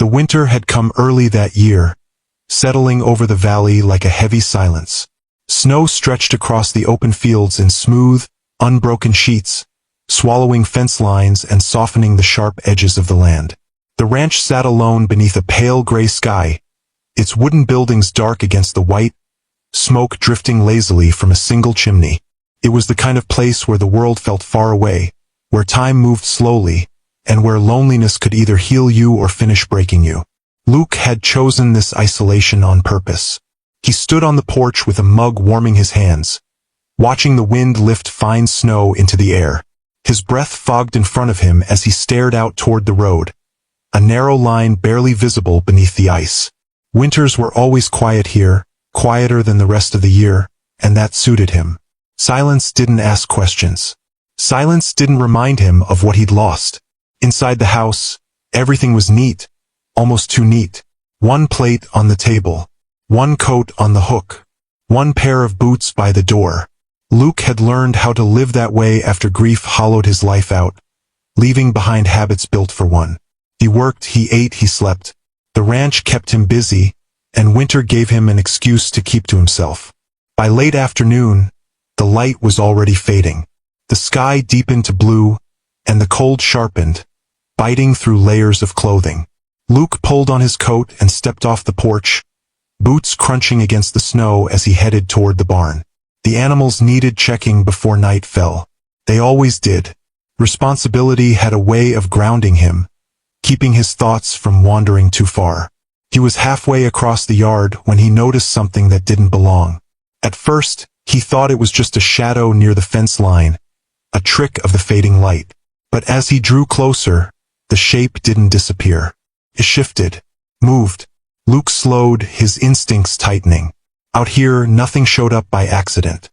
The winter had come early that year, settling over the valley like a heavy silence. Snow stretched across the open fields in smooth, unbroken sheets, swallowing fence lines and softening the sharp edges of the land. The ranch sat alone beneath a pale gray sky, its wooden buildings dark against the white, smoke drifting lazily from a single chimney. It was the kind of place where the world felt far away, where time moved slowly, and where loneliness could either heal you or finish breaking you. Luke had chosen this isolation on purpose. He stood on the porch with a mug warming his hands, watching the wind lift fine snow into the air. His breath fogged in front of him as he stared out toward the road, a narrow line barely visible beneath the ice. Winters were always quiet here, quieter than the rest of the year, and that suited him. Silence didn't ask questions. Silence didn't remind him of what he'd lost. Inside the house, everything was neat, almost too neat. One plate on the table, one coat on the hook, one pair of boots by the door. Luke had learned how to live that way after grief hollowed his life out, leaving behind habits built for one. He worked, he ate, he slept. The ranch kept him busy, and winter gave him an excuse to keep to himself. By late afternoon, the light was already fading. The sky deepened to blue, and the cold sharpened, biting through layers of clothing. Luke pulled on his coat and stepped off the porch, boots crunching against the snow as he headed toward the barn. The animals needed checking before night fell. They always did. Responsibility had a way of grounding him, keeping his thoughts from wandering too far. He was halfway across the yard when he noticed something that didn't belong. At first, he thought it was just a shadow near the fence line, a trick of the fading light. But as he drew closer, the shape didn't disappear. It shifted, moved. Luke slowed, his instincts tightening. Out here, nothing showed up by accident.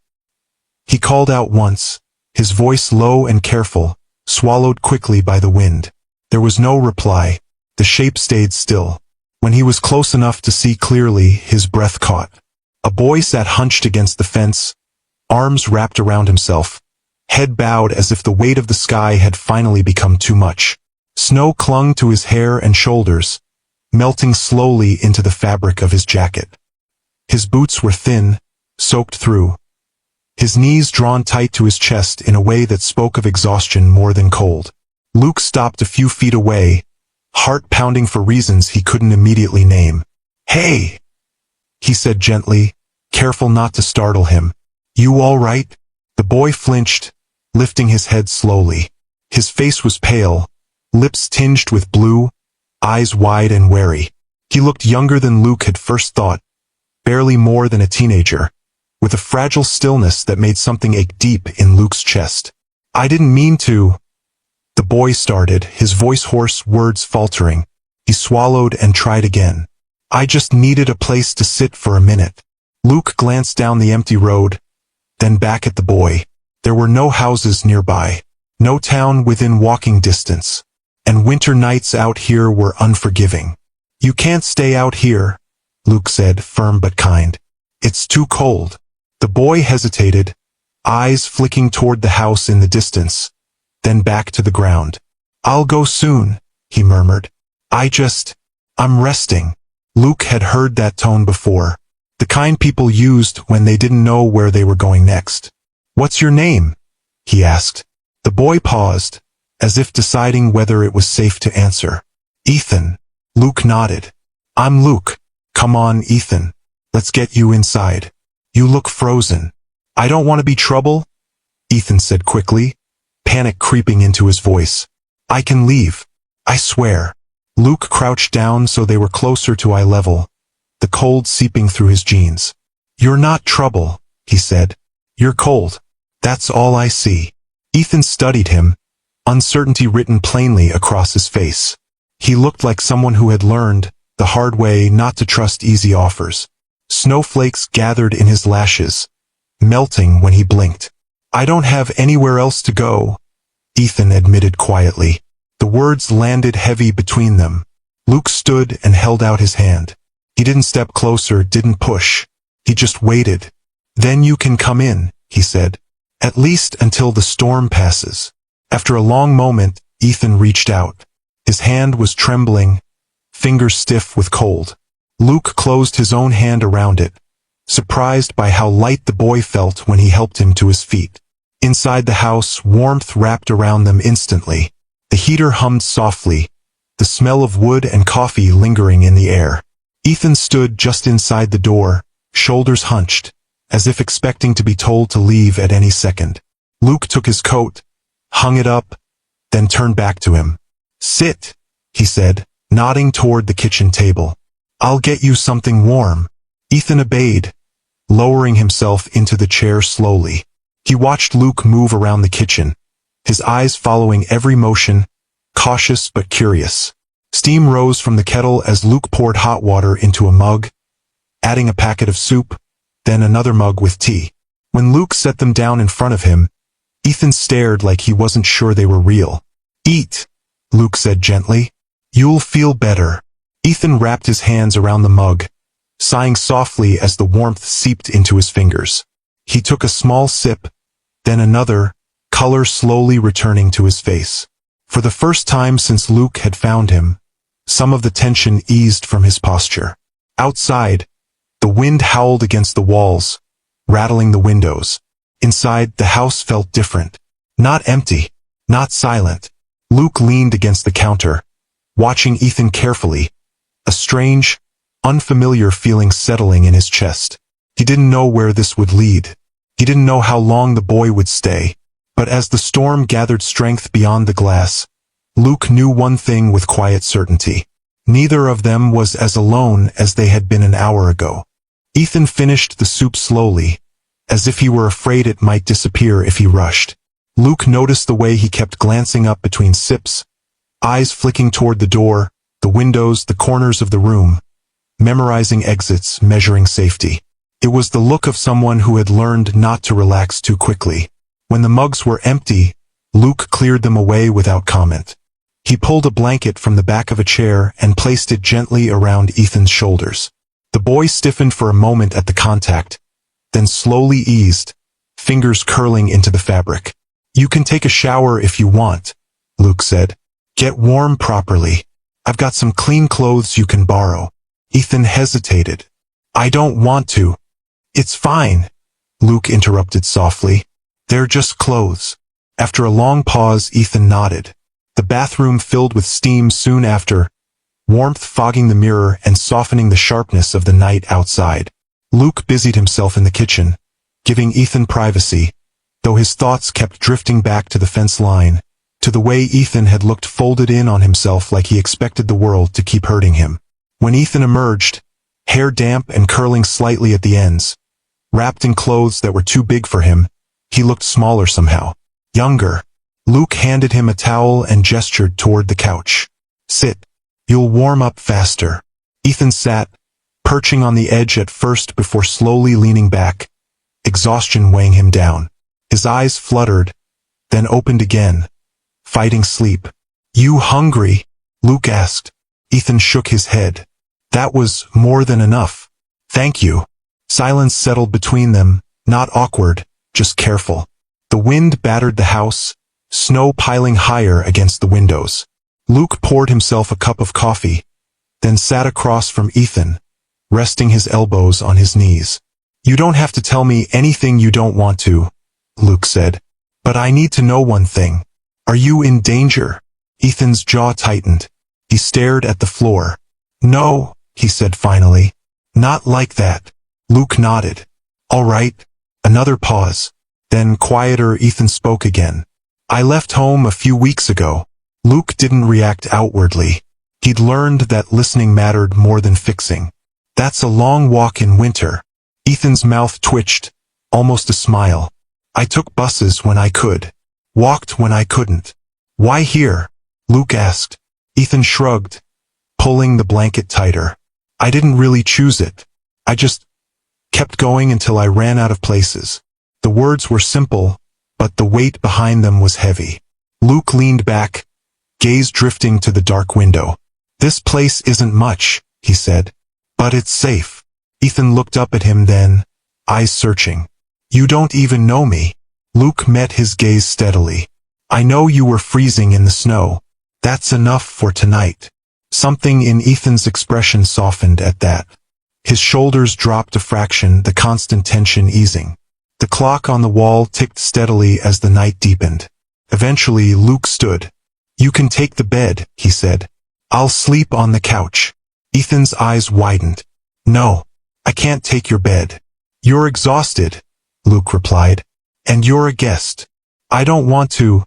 He called out once, his voice low and careful, swallowed quickly by the wind. There was no reply. The shape stayed still. When he was close enough to see clearly, his breath caught. A boy sat hunched against the fence, arms wrapped around himself, head bowed as if the weight of the sky had finally become too much. Snow clung to his hair and shoulders, melting slowly into the fabric of his jacket. His boots were thin, soaked through, his knees drawn tight to his chest in a way that spoke of exhaustion more than cold. Luke stopped a few feet away, heart pounding for reasons he couldn't immediately name. "Hey!" he said gently, careful not to startle him. "You all right?" The boy flinched, lifting his head slowly. His face was pale, lips tinged with blue, eyes wide and wary. He looked younger than Luke had first thought, barely more than a teenager, with a fragile stillness that made something ache deep in Luke's chest. "I didn't mean to," the boy started, his voice hoarse, words faltering. He swallowed and tried again. "I just needed a place to sit for a minute." Luke glanced down the empty road, then back at the boy. There were no houses nearby, no town within walking distance, and winter nights out here were unforgiving. "You can't stay out here," Luke said, firm but kind. "It's too cold." The boy hesitated, eyes flicking toward the house in the distance, then back to the ground. "I'll go soon," he murmured. I'm resting." Luke had heard that tone before, the kind people used when they didn't know where they were going next. "What's your name?" he asked. The boy paused, as if deciding whether it was safe to answer. "Ethan." Luke nodded. "I'm Luke. Come on, Ethan. Let's get you inside. You look frozen." "I don't want to be trouble," Ethan said quickly, panic creeping into his voice. "I can leave. I swear." Luke crouched down so they were closer to eye level, the cold seeping through his jeans. "You're not trouble," he said. "You're cold. That's all I see." Ethan studied him, uncertainty written plainly across his face. He looked like someone who had learned, the hard way, not to trust easy offers. Snowflakes gathered in his lashes, melting when he blinked. "I don't have anywhere else to go," Ethan admitted quietly. The words landed heavy between them. Luke stood and held out his hand. He didn't step closer, didn't push. He just waited. "Then you can come in," he said. "At least until the storm passes." After a long moment, Ethan reached out. His hand was trembling, fingers stiff with cold. Luke closed his own hand around it, surprised by how light the boy felt when he helped him to his feet. Inside the house, warmth wrapped around them instantly. The heater hummed softly, the smell of wood and coffee lingering in the air. Ethan stood just inside the door, shoulders hunched, as if expecting to be told to leave at any second. Luke took his coat, hung it up, then turned back to him. "Sit," he said, nodding toward the kitchen table. "I'll get you something warm." Ethan obeyed, lowering himself into the chair slowly. He watched Luke move around the kitchen, his eyes following every motion, cautious but curious. Steam rose from the kettle as Luke poured hot water into a mug, adding a packet of soup, then another mug with tea. When Luke set them down in front of him, Ethan stared like he wasn't sure they were real. "Eat," Luke said gently. "You'll feel better." Ethan wrapped his hands around the mug, sighing softly as the warmth seeped into his fingers. He took a small sip, then another, color slowly returning to his face. For the first time since Luke had found him, some of the tension eased from his posture. Outside, the wind howled against the walls, rattling the windows. Inside, the house felt different. Not empty, not silent. Luke leaned against the counter, watching Ethan carefully, a strange, unfamiliar feeling settling in his chest. He didn't know where this would lead. He didn't know how long the boy would stay. But as the storm gathered strength beyond the glass, Luke knew one thing with quiet certainty. Neither of them was as alone as they had been an hour ago. Ethan finished the soup slowly, as if he were afraid it might disappear if he rushed. Luke noticed the way he kept glancing up between sips, eyes flicking toward the door, the windows, the corners of the room, memorizing exits, measuring safety. It was the look of someone who had learned not to relax too quickly. When the mugs were empty, Luke cleared them away without comment. He pulled a blanket from the back of a chair and placed it gently around Ethan's shoulders. The boy stiffened for a moment at the contact, then slowly eased, fingers curling into the fabric. "You can take a shower if you want," Luke said. "Get warm properly. I've got some clean clothes you can borrow." Ethan hesitated. "I don't want to." "It's fine," Luke interrupted softly. "They're just clothes." After a long pause, Ethan nodded. The bathroom filled with steam soon after, warmth fogging the mirror and softening the sharpness of the night outside. Luke busied himself in the kitchen, giving Ethan privacy, though his thoughts kept drifting back to the fence line, to the way Ethan had looked folded in on himself like he expected the world to keep hurting him. When Ethan emerged, hair damp and curling slightly at the ends, wrapped in clothes that were too big for him, he looked smaller somehow, younger. Luke handed him a towel and gestured toward the couch. "Sit. You'll warm up faster." Ethan sat, perching on the edge at first before slowly leaning back, exhaustion weighing him down. His eyes fluttered, then opened again, fighting sleep. "You hungry?" Luke asked. Ethan shook his head. "That was more than enough. Thank you." Silence settled between them, not awkward, just careful. The wind battered the house, snow piling higher against the windows. Luke poured himself a cup of coffee, then sat across from Ethan, resting his elbows on his knees. "You don't have to tell me anything you don't want to," Luke said. "But I need to know one thing. Are you in danger?" Ethan's jaw tightened. He stared at the floor. "No," he said finally. "Not like that." Luke nodded. "All right." Another pause. Then, quieter, Ethan spoke again. "I left home a few weeks ago." Luke didn't react outwardly. He'd learned that listening mattered more than fixing. "That's a long walk in winter." Ethan's mouth twitched, almost a smile. "I took buses when I could. Walked when I couldn't." "Why here?" Luke asked. Ethan shrugged, pulling the blanket tighter. "I didn't really choose it. I just kept going until I ran out of places." The words were simple, but the weight behind them was heavy. Luke leaned back, gaze drifting to the dark window. "This place isn't much," he said, "but it's safe." Ethan looked up at him then, eyes searching. "You don't even know me." Luke met his gaze steadily. "I know you were freezing in the snow. That's enough for tonight." Something in Ethan's expression softened at that. His shoulders dropped a fraction, the constant tension easing. The clock on the wall ticked steadily as the night deepened. Eventually, Luke stood. "You can take the bed," he said. "I'll sleep on the couch." Ethan's eyes widened. "No, I can't take your bed. You're exhausted," Luke replied. "And you're a guest. I don't want to."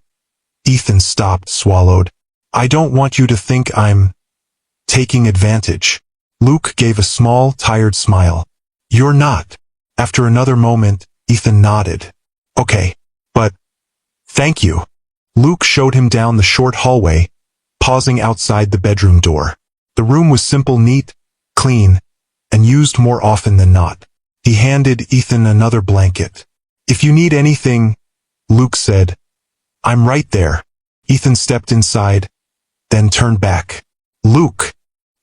Ethan stopped, swallowed. "I don't want you to think I'm taking advantage." Luke gave a small, tired smile. "You're not." After another moment, Ethan nodded. "Okay, but thank you." Luke showed him down the short hallway, pausing outside the bedroom door. The room was simple, neat, clean, and used more often than not. He handed Ethan another blanket. "If you need anything," Luke said, "I'm right there." Ethan stepped inside, then turned back. "Luke."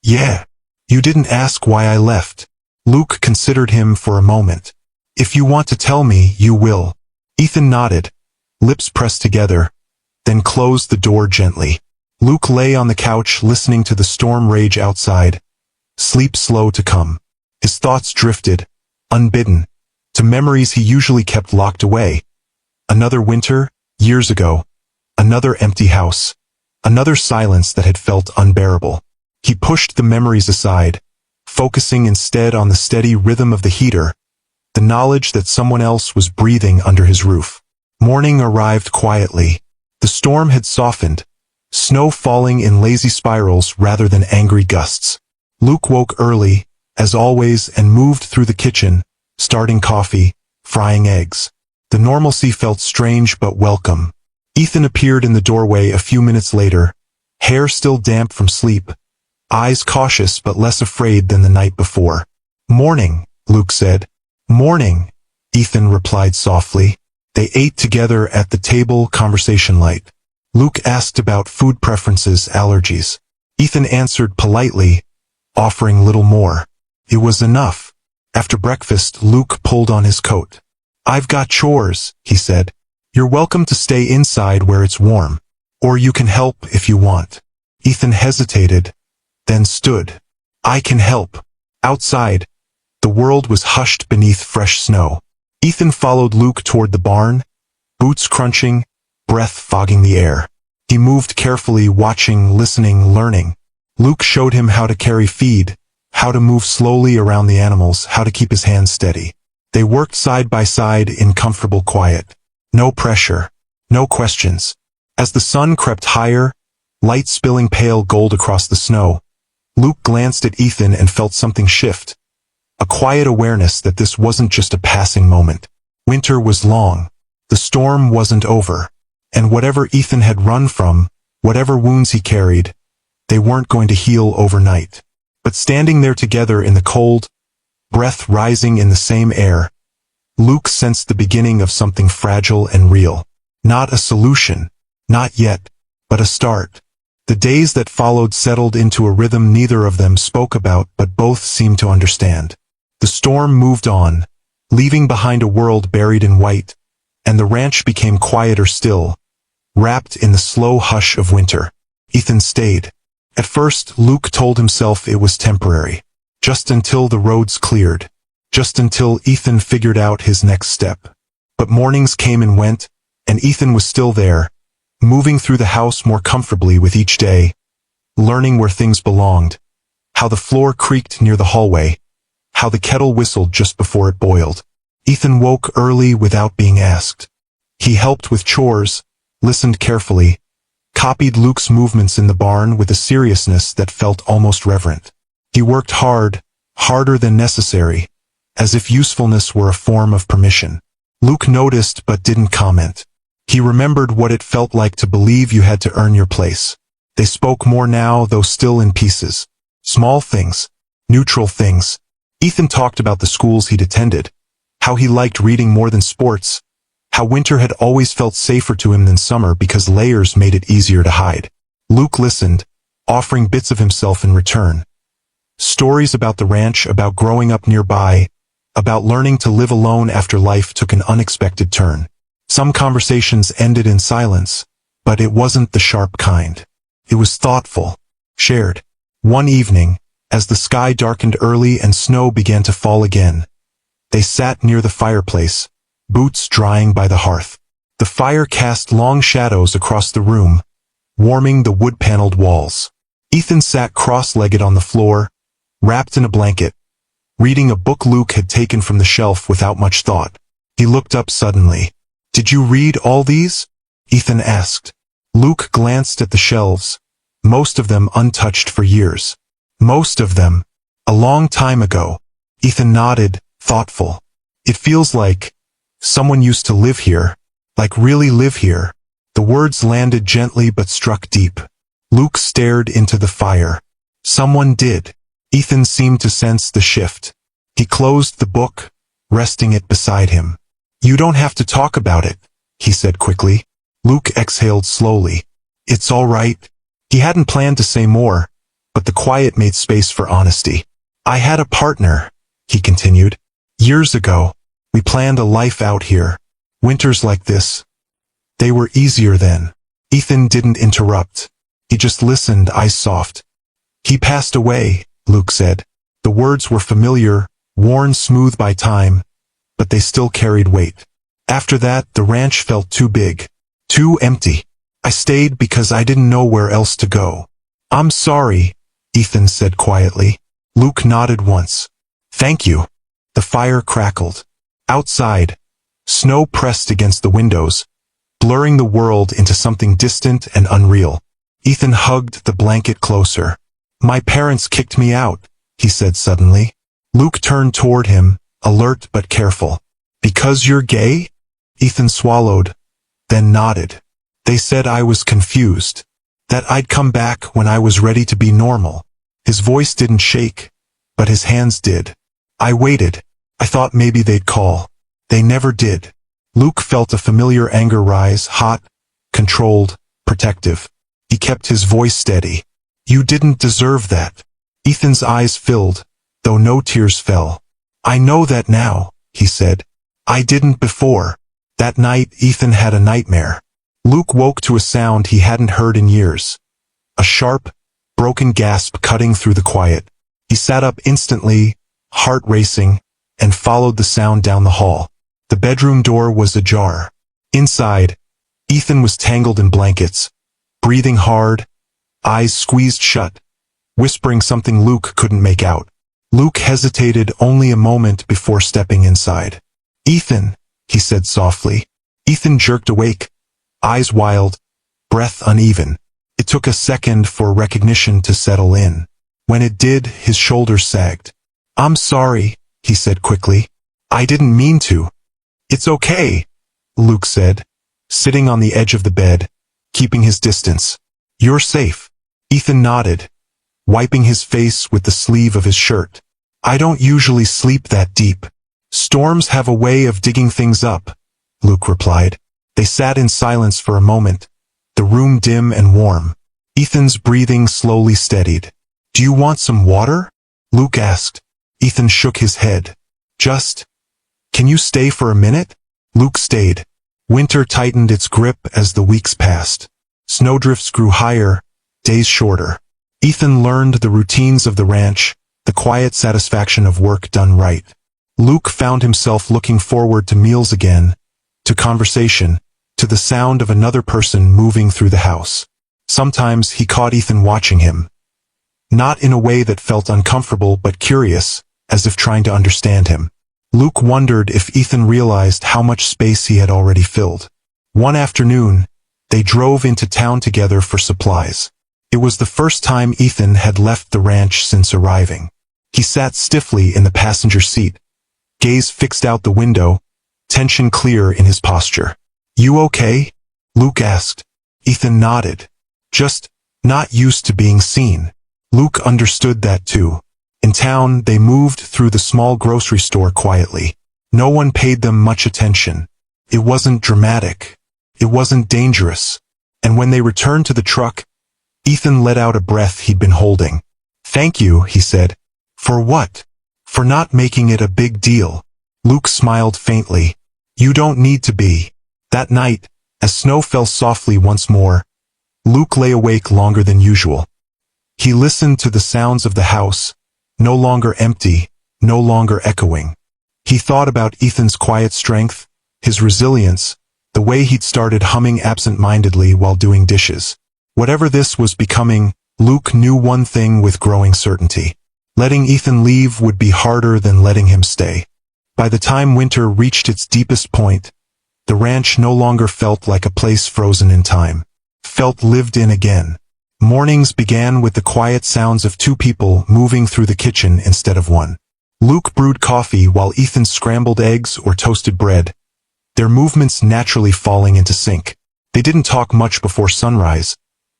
"Yeah. You didn't ask why I left." Luke considered him for a moment. "If you want to tell me, you will." Ethan nodded, lips pressed together, then closed the door gently. Luke lay on the couch listening to the storm rage outside, sleep slow to come. His thoughts drifted, unbidden, to memories he usually kept locked away. Another winter, years ago. Another empty house. Another silence that had felt unbearable. He pushed the memories aside, focusing instead on the steady rhythm of the heater, the knowledge that someone else was breathing under his roof. Morning arrived quietly. The storm had softened, snow falling in lazy spirals rather than angry gusts. Luke woke early, as always, and moved through the kitchen, starting coffee, frying eggs. The normalcy felt strange but welcome. Ethan appeared in the doorway a few minutes later, hair still damp from sleep, eyes cautious but less afraid than the night before. "Morning," Luke said. "Morning," Ethan replied softly. They ate together at the table, conversation light. Luke asked about food preferences, allergies. Ethan answered politely, offering little more. It was enough. After breakfast, Luke pulled on his coat. "I've got chores," he said. "You're welcome to stay inside where it's warm. Or you can help if you want." Ethan hesitated, then stood. "I can help." Outside, the world was hushed beneath fresh snow. Ethan followed Luke toward the barn, boots crunching, breath fogging the air. He moved carefully, watching, listening, learning. Luke showed him how to carry feed, how to move slowly around the animals, how to keep his hands steady. They worked side by side in comfortable quiet. No pressure, no questions. As the sun crept higher, light spilling pale gold across the snow, Luke glanced at Ethan and felt something shift. A quiet awareness that this wasn't just a passing moment. Winter was long. The storm wasn't over. And whatever Ethan had run from, whatever wounds he carried, they weren't going to heal overnight. But standing there together in the cold, breath rising in the same air, Luke sensed the beginning of something fragile and real. Not a solution, not yet, but a start. The days that followed settled into a rhythm neither of them spoke about, but both seemed to understand. The storm moved on, leaving behind a world buried in white, and the ranch became quieter still, wrapped in the slow hush of winter. Ethan stayed. At first, Luke told himself it was temporary, just until the roads cleared, just until Ethan figured out his next step. But mornings came and went, and Ethan was still there, moving through the house more comfortably with each day, learning where things belonged, how the floor creaked near the hallway, how the kettle whistled just before it boiled. Ethan woke early without being asked. He helped with chores, listened carefully, copied Luke's movements in the barn with a seriousness that felt almost reverent. He worked hard, harder than necessary, as if usefulness were a form of permission. Luke noticed but didn't comment. He remembered what it felt like to believe you had to earn your place. They spoke more now, though still in pieces. Small things, neutral things. Ethan talked about the schools he'd attended, how he liked reading more than sports, how winter had always felt safer to him than summer because layers made it easier to hide. Luke listened, offering bits of himself in return. Stories about the ranch, about growing up nearby, about learning to live alone after life took an unexpected turn. Some conversations ended in silence, but it wasn't the sharp kind. It was thoughtful, shared. One evening, as the sky darkened early and snow began to fall again, they sat near the fireplace, boots drying by the hearth. The fire cast long shadows across the room, warming the wood-paneled walls. Ethan sat cross-legged on the floor, wrapped in a blanket, reading a book Luke had taken from the shelf without much thought. He looked up suddenly. "Did you read all these?" Ethan asked. Luke glanced at the shelves, most of them untouched for years. "Most of them. A long time ago." Ethan nodded, thoughtful. "It feels like someone used to live here, like really live here." The words landed gently but struck deep. Luke stared into the fire. Someone did. Ethan seemed to sense the shift. He closed the book, resting it beside him. "You don't have to talk about it," he said quickly. Luke exhaled slowly. "It's all right." He hadn't planned to say more, but the quiet made space for honesty. "I had a partner," he continued. "Years ago, we planned a life out here. Winters like this. They were easier then." Ethan didn't interrupt. He just listened, eyes soft. "He passed away," Luke said. The words were familiar, worn smooth by time, but they still carried weight. "After that, the ranch felt too big, too empty. I stayed because I didn't know where else to go." "I'm sorry," Ethan said quietly. Luke nodded once. "Thank you." The fire crackled. Outside, snow pressed against the windows, blurring the world into something distant and unreal. Ethan hugged the blanket closer. "My parents kicked me out," he said suddenly. Luke turned toward him, alert but careful. "Because you're gay?" Ethan swallowed, then nodded. "They said I was confused, that I'd come back when I was ready to be normal." His voice didn't shake, but his hands did. "I waited. I thought maybe they'd call. They never did." Luke felt a familiar anger rise, hot, controlled, protective. He kept his voice steady. "You didn't deserve that." Ethan's eyes filled, though no tears fell. "I know that now," he said. "I didn't before." That night, Ethan had a nightmare. Luke woke to a sound he hadn't heard in years. A sharp, broken gasp cutting through the quiet. He sat up instantly, heart racing, and followed the sound down the hall. The bedroom door was ajar. Inside, Ethan was tangled in blankets, breathing hard, eyes squeezed shut, whispering something Luke couldn't make out. Luke hesitated only a moment before stepping inside. "Ethan," he said softly. Ethan jerked awake, eyes wild, breath uneven. It took a second for recognition to settle in. When it did, his shoulders sagged. "I'm sorry," he said quickly. "I didn't mean to." "It's okay," Luke said, sitting on the edge of the bed, keeping his distance. "You're safe." Ethan nodded, wiping his face with the sleeve of his shirt. "I don't usually sleep that deep. Storms have a way of digging things up," Luke replied. They sat in silence for a moment, the room dim and warm. Ethan's breathing slowly steadied. "Do you want some water?" Luke asked. Ethan shook his head. Can you stay for a minute?" Luke stayed. Winter tightened its grip as the weeks passed. Snowdrifts grew higher, days shorter. Ethan learned the routines of the ranch, the quiet satisfaction of work done right. Luke found himself looking forward to meals again, to conversation, to the sound of another person moving through the house. Sometimes he caught Ethan watching him. Not in a way that felt uncomfortable but curious, as if trying to understand him. Luke wondered if Ethan realized how much space he had already filled. One afternoon, they drove into town together for supplies. It was the first time Ethan had left the ranch since arriving. He sat stiffly in the passenger seat, gaze fixed out the window, tension clear in his posture. "You okay?" Luke asked. Ethan nodded. "Just not used to being seen." Luke understood that too. In town, they moved through the small grocery store quietly. No one paid them much attention. It wasn't dramatic. It wasn't dangerous. And when they returned to the truck, Ethan let out a breath he'd been holding. "Thank you," he said. "For what?" "For not making it a big deal." Luke smiled faintly. "You don't need to be." That night, as snow fell softly once more, Luke lay awake longer than usual. He listened to the sounds of the house, no longer empty, no longer echoing. He thought about Ethan's quiet strength, his resilience, the way he'd started humming absent-mindedly while doing dishes. Whatever this was becoming, Luke knew one thing with growing certainty. Letting Ethan leave would be harder than letting him stay. By the time winter reached its deepest point, the ranch no longer felt like a place frozen in time. Felt lived in again. Mornings began with the quiet sounds of two people moving through the kitchen instead of one. Luke brewed coffee while Ethan scrambled eggs or toasted bread, their movements naturally falling into sync. They didn't talk much before sunrise,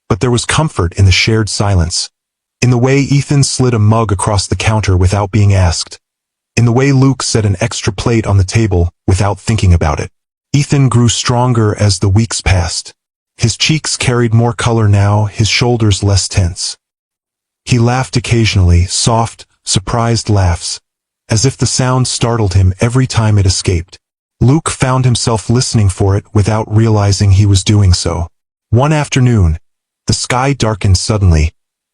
but there was comfort in the shared silence. In the way Ethan slid a mug across the counter without being asked. In the way Luke set an extra plate on the table without thinking about it. Ethan grew stronger as the weeks passed. His cheeks carried more color now, his shoulders less tense. He laughed occasionally, soft, surprised laughs, as if the sound startled him every time it escaped. Luke found himself listening for it without realizing he was doing so. One afternoon, the sky darkened suddenly,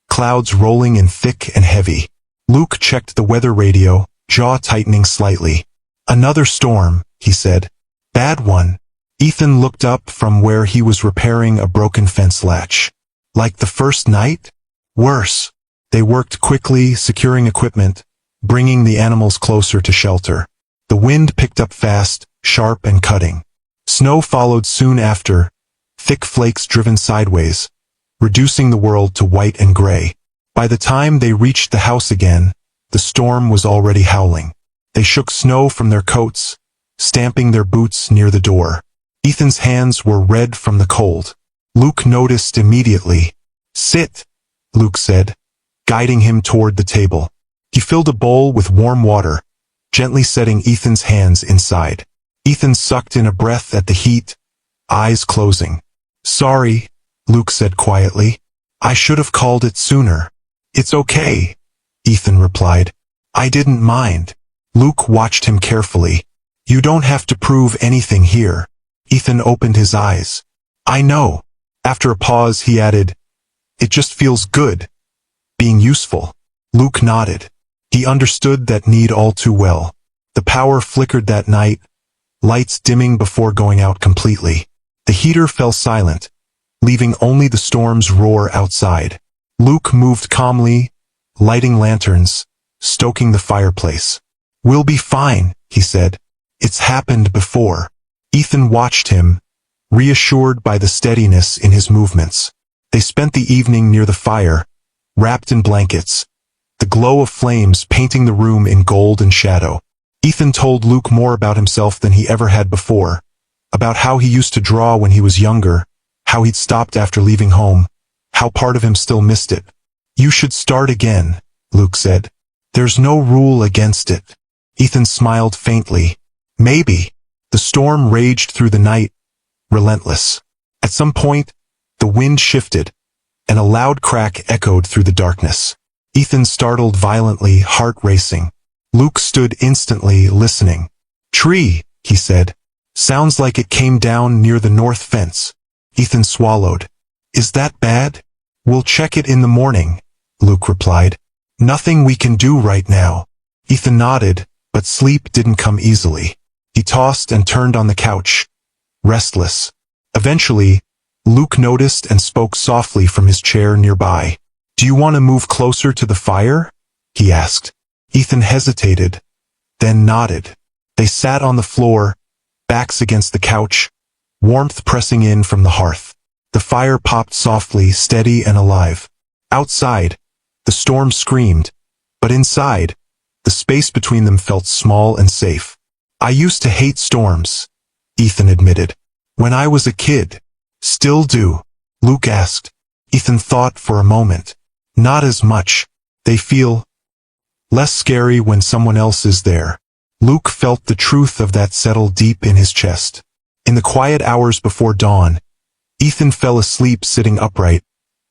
clouds rolling in thick and heavy. Luke checked the weather radio, jaw tightening slightly. "Another storm," he said. "Bad one." Ethan looked up from where he was repairing a broken fence latch. "Like the first night?" "Worse." They worked quickly, securing equipment, bringing the animals closer to shelter. The wind picked up fast, sharp and cutting. Snow followed soon after, thick flakes driven sideways, reducing the world to white and gray. By the time they reached the house again, the storm was already howling. They shook snow from their coats, stamping their boots near the door. Ethan's hands were red from the cold. Luke noticed immediately. "Sit," Luke said, guiding him toward the table. He filled a bowl with warm water, gently setting Ethan's hands inside. Ethan sucked in a breath at the heat, eyes closing. "Sorry," Luke said quietly. "I should have called it sooner." "It's okay," Ethan replied. "I didn't mind." Luke watched him carefully. "You don't have to prove anything here." Ethan opened his eyes. "I know." After a pause, he added, "It just feels good. Being useful." Luke nodded. He understood that need all too well. The power flickered that night, lights dimming before going out completely. The heater fell silent, leaving only the storm's roar outside. Luke moved calmly, lighting lanterns, stoking the fireplace. "We'll be fine," he said. "It's happened before." Ethan watched him, reassured by the steadiness in his movements. They spent the evening near the fire, wrapped in blankets, the glow of flames painting the room in gold and shadow. Ethan told Luke more about himself than he ever had before, about how he used to draw when he was younger, how he'd stopped after leaving home, how part of him still missed it. "You should start again," Luke said. "There's no rule against it." Ethan smiled faintly. "Maybe." The storm raged through the night, relentless. At some point, the wind shifted, and a loud crack echoed through the darkness. Ethan startled violently, heart racing. Luke stood instantly, listening. "Tree," he said. "Sounds like it came down near the north fence." Ethan swallowed. "Is that bad?" "We'll check it in the morning," Luke replied. "Nothing we can do right now." Ethan nodded, but sleep didn't come easily. He tossed and turned on the couch, restless. Eventually, Luke noticed and spoke softly from his chair nearby. "Do you want to move closer to the fire?" he asked. Ethan hesitated, then nodded. They sat on the floor, backs against the couch, warmth pressing in from the hearth. The fire popped softly, steady and alive. Outside, the storm screamed, but inside, the space between them felt small and safe. "I used to hate storms," Ethan admitted. "When I was a kid." "Still do?" Luke asked. Ethan thought for a moment. "Not as much. They feel less scary when someone else is there." Luke felt the truth of that settle deep in his chest. In the quiet hours before dawn, Ethan fell asleep sitting upright,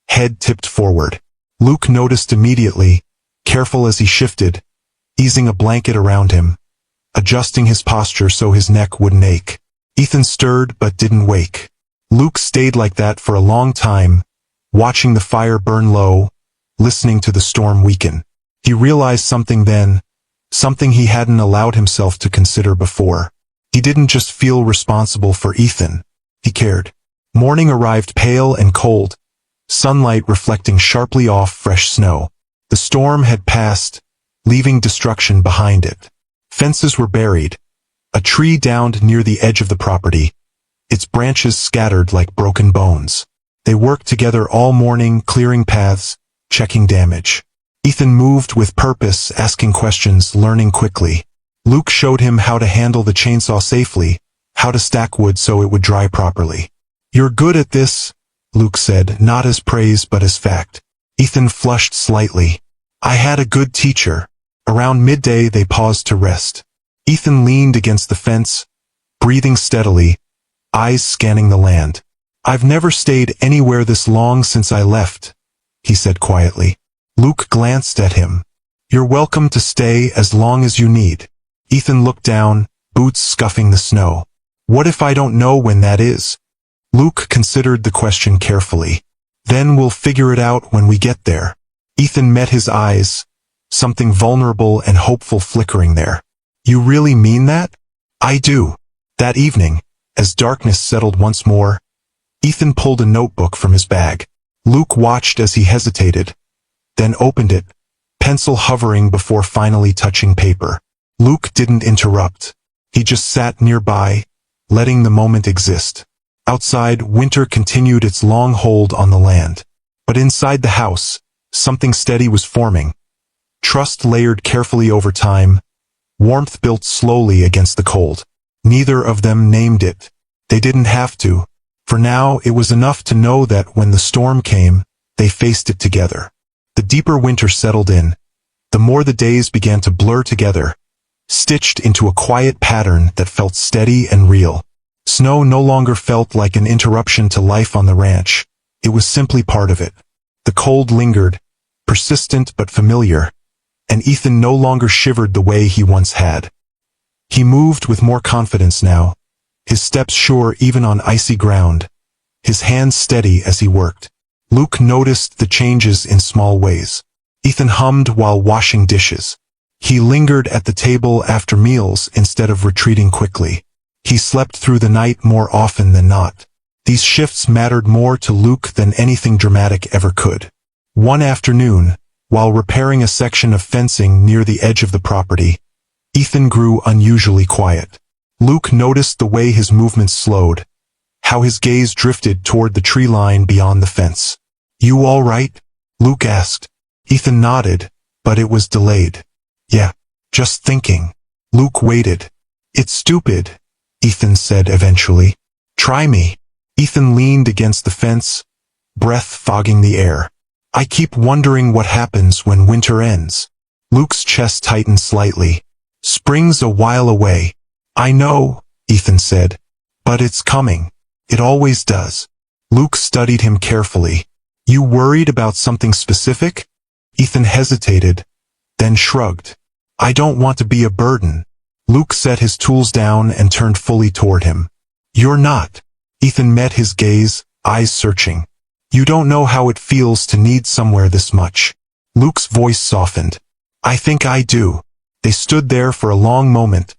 head tipped forward. Luke noticed immediately, careful as he shifted, easing a blanket around him, adjusting his posture so his neck wouldn't ache. Ethan stirred but didn't wake. Luke stayed like that for a long time, watching the fire burn low, listening to the storm weaken. He realized something then, something he hadn't allowed himself to consider before. He didn't just feel responsible for Ethan. He cared. Morning arrived pale and cold, sunlight reflecting sharply off fresh snow. The storm had passed, leaving destruction behind it. Fences were buried. A tree downed near the edge of the property, its branches scattered like broken bones. They worked together all morning, clearing paths, checking damage. Ethan moved with purpose, asking questions, learning quickly. Luke showed him how to handle the chainsaw safely, how to stack wood so it would dry properly. "You're good at this," Luke said, not as praise but as fact. Ethan flushed slightly. "I had a good teacher." Around midday they paused to rest. Ethan leaned against the fence, breathing steadily, eyes scanning the land. "I've never stayed anywhere this long since I left," he said quietly. Luke glanced at him. "You're welcome to stay as long as you need." Ethan looked down, boots scuffing the snow. "What if I don't know when that is?" Luke considered the question carefully. "Then we'll figure it out when we get there." Ethan met his eyes, something vulnerable and hopeful flickering there. "You really mean that?" "I do." That evening, as darkness settled once more, Ethan pulled a notebook from his bag. Luke watched as he hesitated, then opened it, pencil hovering before finally touching paper. Luke didn't interrupt. He just sat nearby, letting the moment exist. Outside, winter continued its long hold on the land. But inside the house, something steady was forming. Trust layered carefully over time, warmth built slowly against the cold. Neither of them named it. They didn't have to. For now, it was enough to know that when the storm came, they faced it together. The deeper winter settled in, the more the days began to blur together, stitched into a quiet pattern that felt steady and real. Snow no longer felt like an interruption to life on the ranch. It was simply part of it. The cold lingered, persistent but familiar, and Ethan no longer shivered the way he once had. He moved with more confidence now, his steps sure even on icy ground, his hands steady as he worked. Luke noticed the changes in small ways. Ethan hummed while washing dishes. He lingered at the table after meals instead of retreating quickly. He slept through the night more often than not. These shifts mattered more to Luke than anything dramatic ever could. One afternoon, while repairing a section of fencing near the edge of the property, Ethan grew unusually quiet. Luke noticed the way his movements slowed, how his gaze drifted toward the tree line beyond the fence. "You all right?" Luke asked. Ethan nodded, but it was delayed. "Yeah, just thinking." Luke waited. "It's stupid," Ethan said eventually. "Try me." Ethan leaned against the fence, breath fogging the air. "I keep wondering what happens when winter ends." Luke's chest tightened slightly. "Spring's a while away." "I know," Ethan said, "but it's coming. It always does." Luke studied him carefully. "You worried about something specific?" Ethan hesitated, then shrugged. "I don't want to be a burden." Luke set his tools down and turned fully toward him. "You're not." Ethan met his gaze, eyes searching. "You don't know how it feels to need somewhere this much." Luke's voice softened. "I think I do." They stood there for a long moment,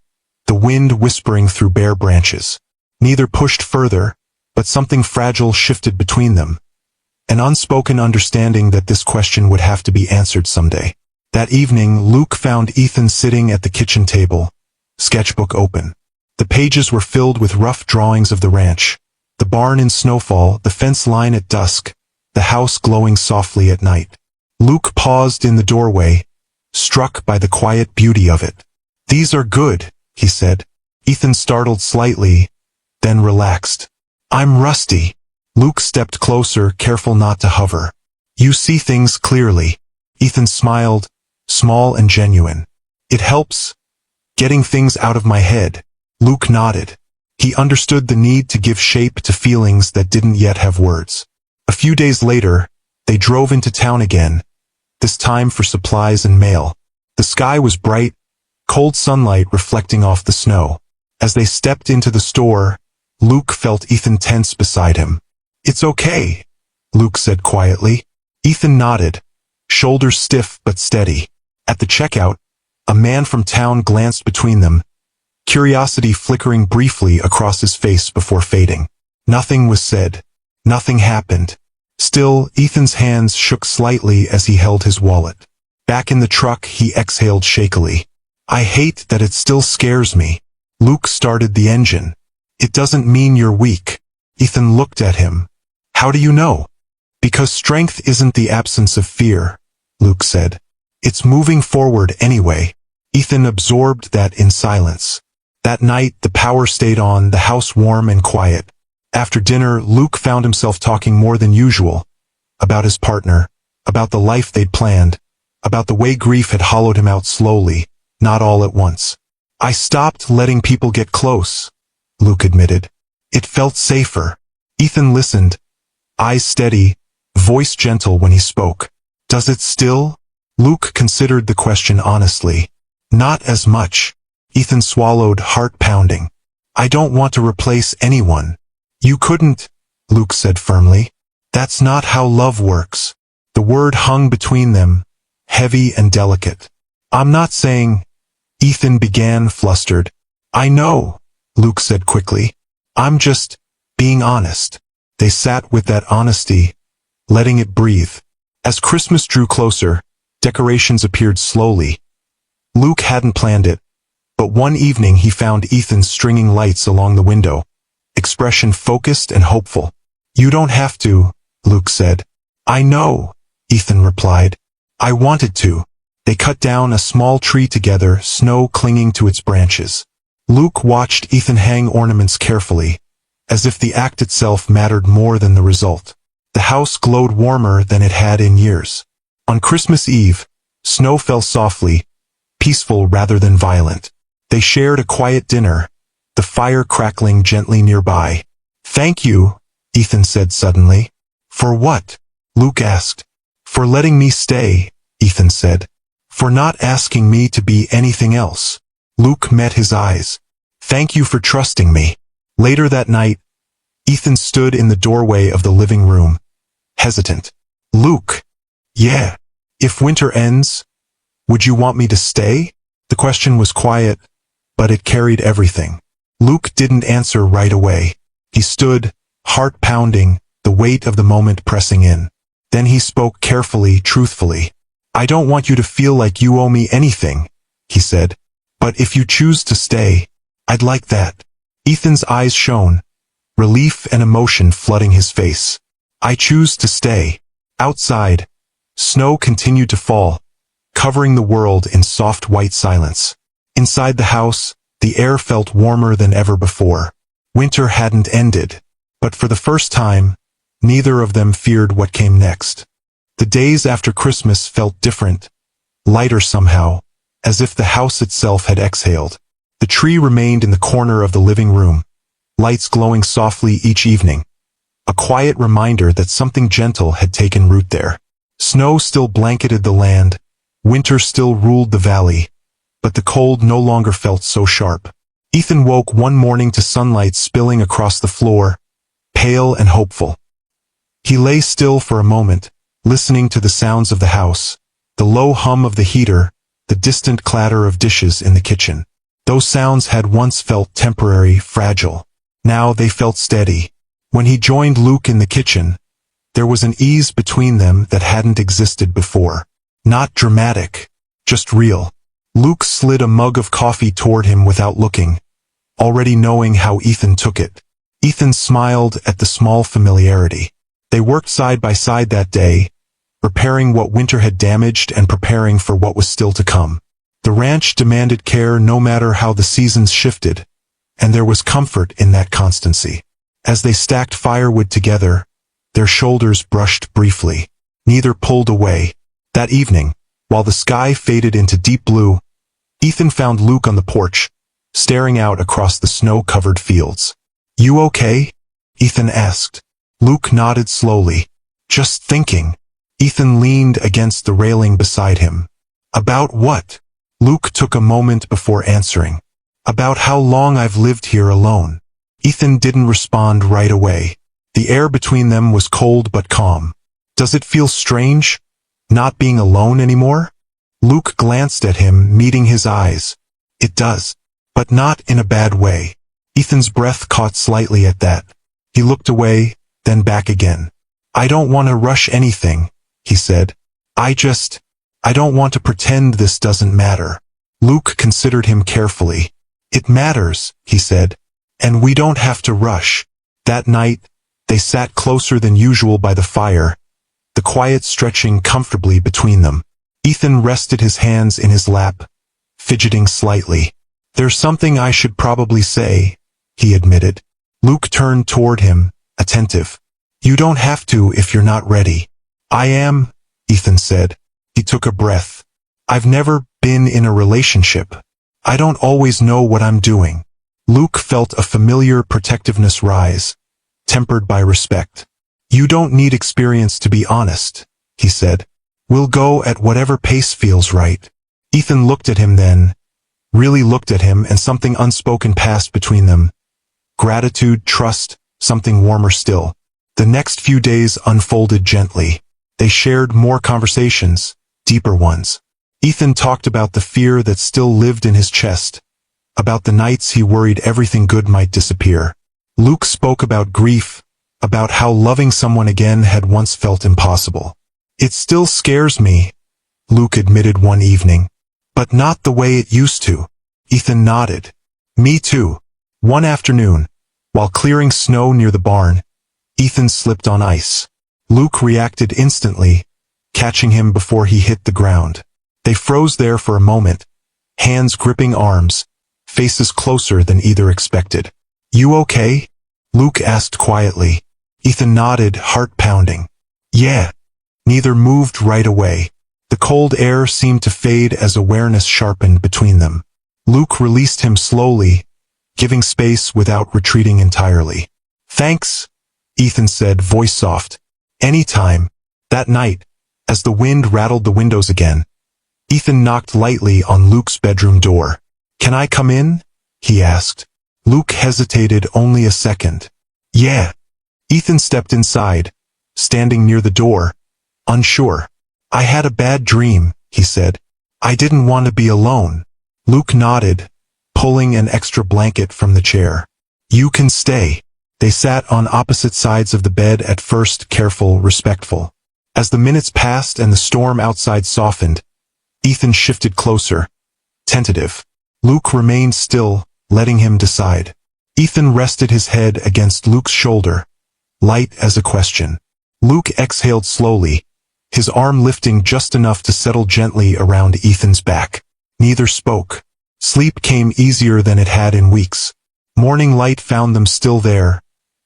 the wind whispering through bare branches. Neither pushed further, but something fragile shifted between them. An unspoken understanding that this question would have to be answered someday. That evening, Luke found Ethan sitting at the kitchen table, sketchbook open. The pages were filled with rough drawings of the ranch, the barn in snowfall, the fence line at dusk, the house glowing softly at night. Luke paused in the doorway, struck by the quiet beauty of it. "These are good," he said. Ethan startled slightly, then relaxed. "I'm rusty." Luke stepped closer, careful not to hover. "You see things clearly." Ethan smiled, small and genuine. "It helps. Getting things out of my head." Luke nodded. He understood the need to give shape to feelings that didn't yet have words. A few days later, they drove into town again, this time for supplies and mail. The sky was bright, cold sunlight reflecting off the snow. As they stepped into the store, Luke felt Ethan tense beside him. "It's okay," Luke said quietly. Ethan nodded, shoulders stiff but steady. At the checkout, a man from town glanced between them, curiosity flickering briefly across his face before fading. Nothing was said. Nothing happened. Still, Ethan's hands shook slightly as he held his wallet. Back in the truck, he exhaled shakily. I hate that it still scares me. Luke started the engine. It doesn't mean you're weak. Ethan looked at him. How do you know? Because strength isn't the absence of fear, Luke said. It's moving forward anyway. Ethan absorbed that in silence. That night, the power stayed on, the house warm and quiet. After dinner, Luke found himself talking more than usual. About his partner, about the life they'd planned, about the way grief had hollowed him out slowly, not all at once. I stopped letting people get close, Luke admitted. It felt safer. Ethan listened, eyes steady, voice gentle when he spoke. Does it still? Luke considered the question honestly. Not as much. Ethan swallowed, heart pounding. I don't want to replace anyone. You couldn't, Luke said firmly. That's not how love works. The word hung between them, heavy and delicate. I'm not saying, Ethan began, flustered. I know, Luke said quickly. I'm just being honest. They sat with that honesty, letting it breathe. As Christmas drew closer, decorations appeared slowly. Luke hadn't planned it, but one evening he found Ethan stringing lights along the window, expression focused and hopeful. You don't have to, Luke said. I know, Ethan replied. I wanted to. They cut down a small tree together, snow clinging to its branches. Luke watched Ethan hang ornaments carefully, as if the act itself mattered more than the result. The house glowed warmer than it had in years. On Christmas Eve, snow fell softly, peaceful rather than violent. They shared a quiet dinner, the fire crackling gently nearby. Thank you, Ethan said suddenly. For what? Luke asked. For letting me stay, Ethan said. For not asking me to be anything else. Luke met his eyes. Thank you for trusting me. Later that night, Ethan stood in the doorway of the living room, hesitant. Luke. Yeah. If winter ends, would you want me to stay? The question was quiet, but it carried everything. Luke didn't answer right away. He stood, heart pounding, the weight of the moment pressing in. Then he spoke carefully, truthfully. I don't want you to feel like you owe me anything, he said. But if you choose to stay, I'd like that. Ethan's eyes shone, relief and emotion flooding his face. I choose to stay. Outside, snow continued to fall, covering the world in soft white silence. Inside the house, the air felt warmer than ever before. Winter hadn't ended, but for the first time, neither of them feared what came next. The days after Christmas felt different, lighter somehow, as if the house itself had exhaled. The tree remained in the corner of the living room, lights glowing softly each evening, a quiet reminder that something gentle had taken root there. Snow still blanketed the land, winter still ruled the valley, but the cold no longer felt so sharp. Ethan woke one morning to sunlight spilling across the floor, pale and hopeful. He lay still for a moment, listening to the sounds of the house, the low hum of the heater, the distant clatter of dishes in the kitchen. Those sounds had once felt temporary, fragile. Now they felt steady. When he joined Luke in the kitchen, there was an ease between them that hadn't existed before. Not dramatic, just real. Luke slid a mug of coffee toward him without looking, already knowing how Ethan took it. Ethan smiled at the small familiarity. They worked side by side that day, repairing what winter had damaged and preparing for what was still to come. The ranch demanded care no matter how the seasons shifted, and there was comfort in that constancy. As they stacked firewood together, their shoulders brushed briefly. Neither pulled away. That evening, while the sky faded into deep blue, Ethan found Luke on the porch, staring out across the snow-covered fields. You okay? Ethan asked. Luke nodded slowly. Just thinking. Ethan leaned against the railing beside him. About what? Luke took a moment before answering. About how long I've lived here alone. Ethan didn't respond right away. The air between them was cold but calm. Does it feel strange? Not being alone anymore? Luke glanced at him, meeting his eyes. It does. But not in a bad way. Ethan's breath caught slightly at that. He looked away, then back again. I don't want to rush anything, he said. I don't want to pretend this doesn't matter. Luke considered him carefully. It matters, he said. And we don't have to rush. That night, they sat closer than usual by the fire, the quiet stretching comfortably between them. Ethan rested his hands in his lap, fidgeting slightly. There's something I should probably say, he admitted. Luke turned toward him, attentive. You don't have to if you're not ready. I am, Ethan said. He took a breath. I've never been in a relationship. I don't always know what I'm doing. Luke felt a familiar protectiveness rise, tempered by respect. You don't need experience to be honest, he said. We'll go at whatever pace feels right. Ethan looked at him then, really looked at him, and something unspoken passed between them. Gratitude, trust, something warmer still. The next few days unfolded gently. They shared more conversations, deeper ones. Ethan talked about the fear that still lived in his chest, about the nights he worried everything good might disappear. Luke spoke about grief, about how loving someone again had once felt impossible. It still scares me, Luke admitted one evening. But not the way it used to. Ethan nodded. Me too. One afternoon, while clearing snow near the barn, Ethan slipped on ice. Luke reacted instantly, catching him before he hit the ground. They froze there for a moment, hands gripping arms, faces closer than either expected. You okay? Luke asked quietly. Ethan nodded, heart pounding. Yeah. Neither moved right away. The cold air seemed to fade as awareness sharpened between them. Luke released him slowly, giving space without retreating entirely. Thanks, Ethan said, voice soft. Anytime. That night, as the wind rattled the windows again, Ethan knocked lightly on Luke's bedroom door. Can I come in? He asked. Luke hesitated only a second. Yeah. Ethan stepped inside, standing near the door, unsure. I had a bad dream, he said. I didn't want to be alone. Luke nodded, pulling an extra blanket from the chair. You can stay. They sat on opposite sides of the bed, at first careful, respectful. As the minutes passed and the storm outside softened, Ethan shifted closer, tentative. Luke remained still, letting him decide. Ethan rested his head against Luke's shoulder, light as a question. Luke exhaled slowly, his arm lifting just enough to settle gently around Ethan's back. Neither spoke. Sleep came easier than it had in weeks. Morning light found them still there,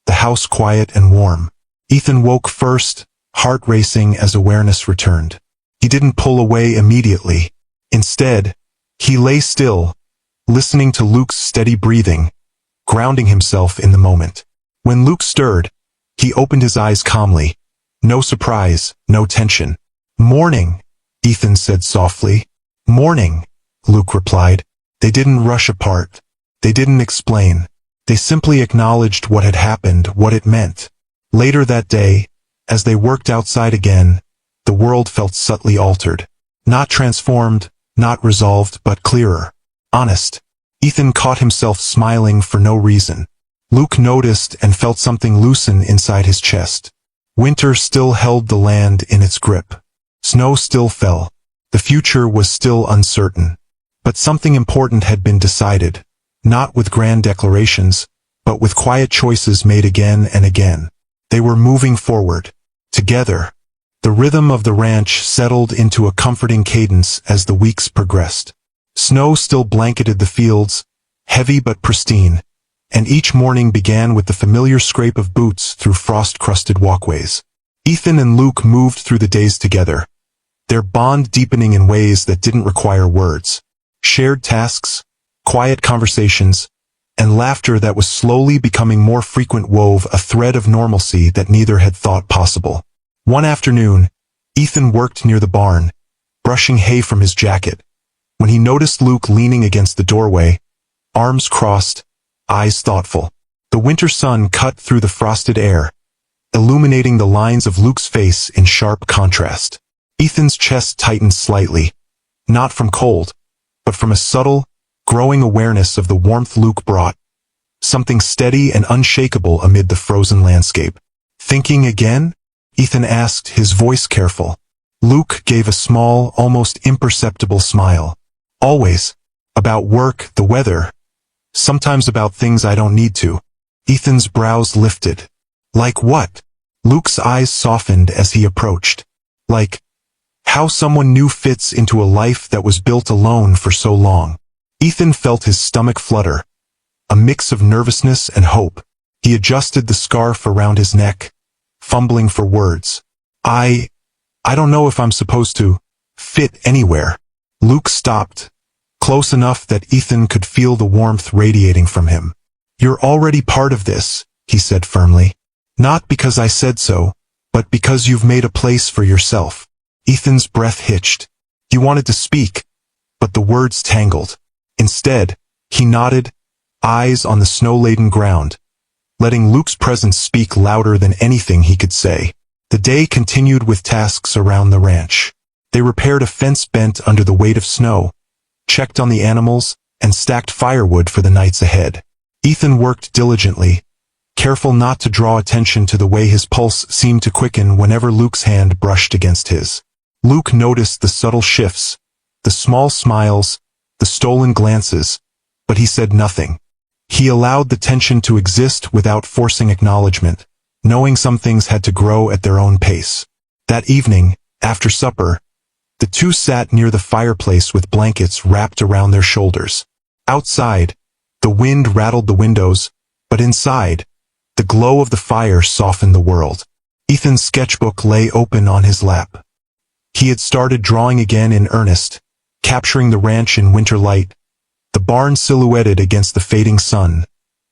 the house quiet and warm. Ethan woke first, heart racing as awareness returned. He didn't pull away immediately. Instead, he lay still, listening to Luke's steady breathing, grounding himself in the moment. When Luke stirred, he opened his eyes calmly. No surprise, no tension. Morning, Ethan said softly. Morning, Luke replied. They didn't rush apart. They didn't explain. They simply acknowledged what had happened, what it meant. Later that day, as they worked outside again, the world felt subtly altered. Not transformed, not resolved, but clearer. Honest. Ethan caught himself smiling for no reason. Luke noticed and felt something loosen inside his chest. Winter still held the land in its grip. Snow still fell. The future was still uncertain. But something important had been decided, not with grand declarations, but with quiet choices made again and again. They were moving forward, together. The rhythm of the ranch settled into a comforting cadence as the weeks progressed. Snow still blanketed the fields, heavy but pristine, and each morning began with the familiar scrape of boots through frost-crusted walkways. Ethan and Luke moved through the days together, their bond deepening in ways that didn't require words. Shared tasks, quiet conversations, and laughter that was slowly becoming more frequent wove a thread of normalcy that neither had thought possible. One afternoon, Ethan worked near the barn, brushing hay from his jacket, when he noticed Luke leaning against the doorway, arms crossed, eyes thoughtful. The winter sun cut through the frosted air, illuminating the lines of Luke's face in sharp contrast. Ethan's chest tightened slightly, not from cold, but from a subtle, growing awareness of the warmth Luke brought, something steady and unshakable amid the frozen landscape. Thinking again? Ethan asked, his voice careful. Luke gave a small, almost imperceptible smile. Always. About work, the weather. Sometimes about things I don't need to. Ethan's brows lifted. Like what? Luke's eyes softened as he approached. Like how someone new fits into a life that was built alone for so long. Ethan felt his stomach flutter, a mix of nervousness and hope. He adjusted the scarf around his neck, fumbling for words. I don't know if I'm supposed to fit anywhere. Luke stopped, close enough that Ethan could feel the warmth radiating from him. You're already part of this, he said firmly. Not because I said so, but because you've made a place for yourself. Ethan's breath hitched. He wanted to speak, but the words tangled. Instead, he nodded, eyes on the snow-laden ground, letting Luke's presence speak louder than anything he could say. The day continued with tasks around the ranch. They repaired a fence bent under the weight of snow, checked on the animals, and stacked firewood for the nights ahead. Ethan worked diligently, careful not to draw attention to the way his pulse seemed to quicken whenever Luke's hand brushed against his. Luke noticed the subtle shifts, the small smiles, the stolen glances, but he said nothing. He allowed the tension to exist without forcing acknowledgement, knowing some things had to grow at their own pace. That evening, after supper, the two sat near the fireplace with blankets wrapped around their shoulders. Outside, the wind rattled the windows, but inside, the glow of the fire softened the world. Ethan's sketchbook lay open on his lap. He had started drawing again in earnest, capturing the ranch in winter light, the barn silhouetted against the fading sun,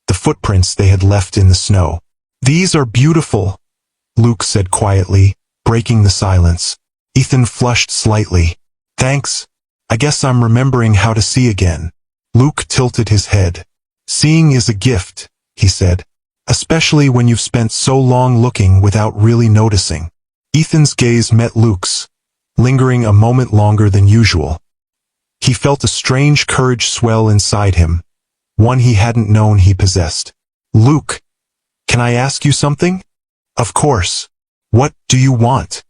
the footprints they had left in the snow. These are beautiful, Luke said quietly, breaking the silence. Ethan flushed slightly. Thanks. I guess I'm remembering how to see again. Luke tilted his head. Seeing is a gift, he said, especially when you've spent so long looking without really noticing. Ethan's gaze met Luke's, lingering a moment longer than usual. He felt a strange courage swell inside him, one he hadn't known he possessed. Luke, can I ask you something? Of course. What do you want?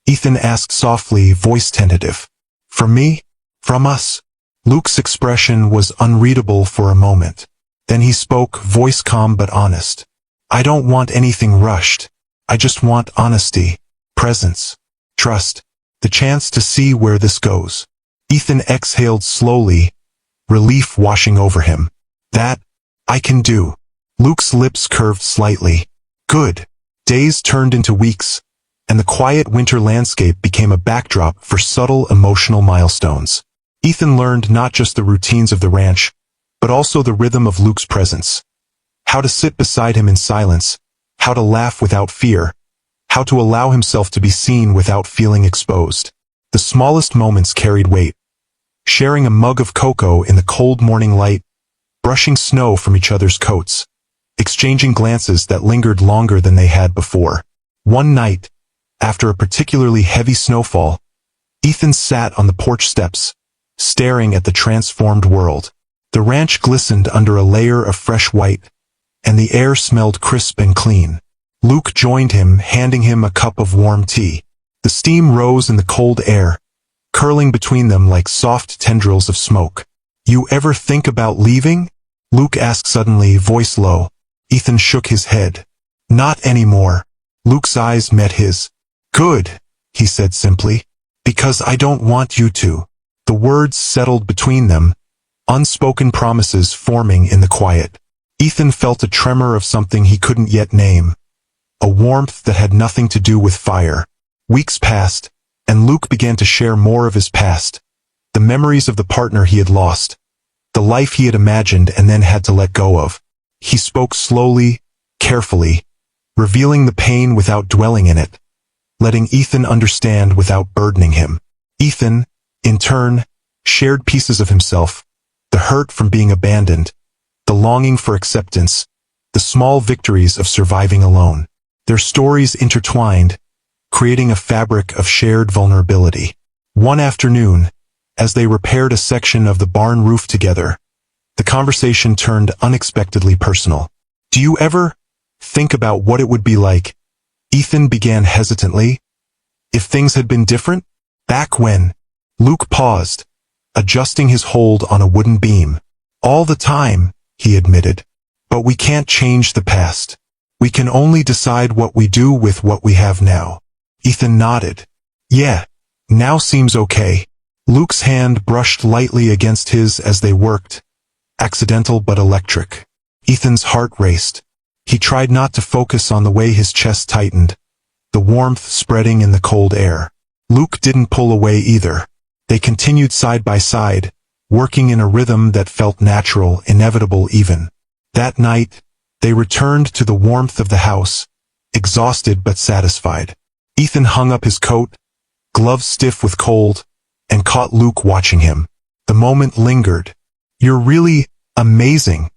Ethan asked softly, voice tentative. From me? From us? Luke's expression was unreadable for a moment. Then he spoke, voice calm but honest. I don't want anything rushed. I just want honesty, presence, trust, the chance to see where this goes. Ethan exhaled slowly, relief washing over him. That, I can do. Luke's lips curved slightly. Good. Days turned into weeks, and the quiet winter landscape became a backdrop for subtle emotional milestones. Ethan learned not just the routines of the ranch, but also the rhythm of Luke's presence. How to sit beside him in silence, how to laugh without fear, how to allow himself to be seen without feeling exposed. The smallest moments carried weight. Sharing a mug of cocoa in the cold morning light, brushing snow from each other's coats, exchanging glances that lingered longer than they had before. One night, after a particularly heavy snowfall, Ethan sat on the porch steps, staring at the transformed world. The ranch glistened under a layer of fresh white, and the air smelled crisp and clean. Luke joined him, handing him a cup of warm tea. The steam rose in the cold air, curling between them like soft tendrils of smoke. You ever think about leaving? Luke asked suddenly, voice low. Ethan shook his head. Not anymore. Luke's eyes met his. Good, he said simply. Because I don't want you to. The words settled between them, unspoken promises forming in the quiet. Ethan felt a tremor of something he couldn't yet name. A warmth that had nothing to do with fire. Weeks passed, and Luke began to share more of his past. The memories of the partner he had lost. The life he had imagined and then had to let go of. He spoke slowly, carefully, revealing the pain without dwelling in it, letting Ethan understand without burdening him. Ethan, in turn, shared pieces of himself, the hurt from being abandoned, the longing for acceptance, the small victories of surviving alone. Their stories intertwined, creating a fabric of shared vulnerability. One afternoon, as they repaired a section of the barn roof together, the conversation turned unexpectedly personal. "Do you ever think about what it would be like," Ethan began hesitantly, "if things had been different? Back when?" Luke paused, adjusting his hold on a wooden beam. "All the time," he admitted. "But we can't change the past. We can only decide what we do with what we have now." Ethan nodded. "Yeah, now seems okay." Luke's hand brushed lightly against his as they worked, accidental but electric. Ethan's heart raced. He tried not to focus on the way his chest tightened, the warmth spreading in the cold air. Luke didn't pull away either. They continued side by side, working in a rhythm that felt natural, inevitable even. That night, they returned to the warmth of the house, exhausted but satisfied. Ethan hung up his coat, gloves stiff with cold, and caught Luke watching him. The moment lingered. "You're really amazing,"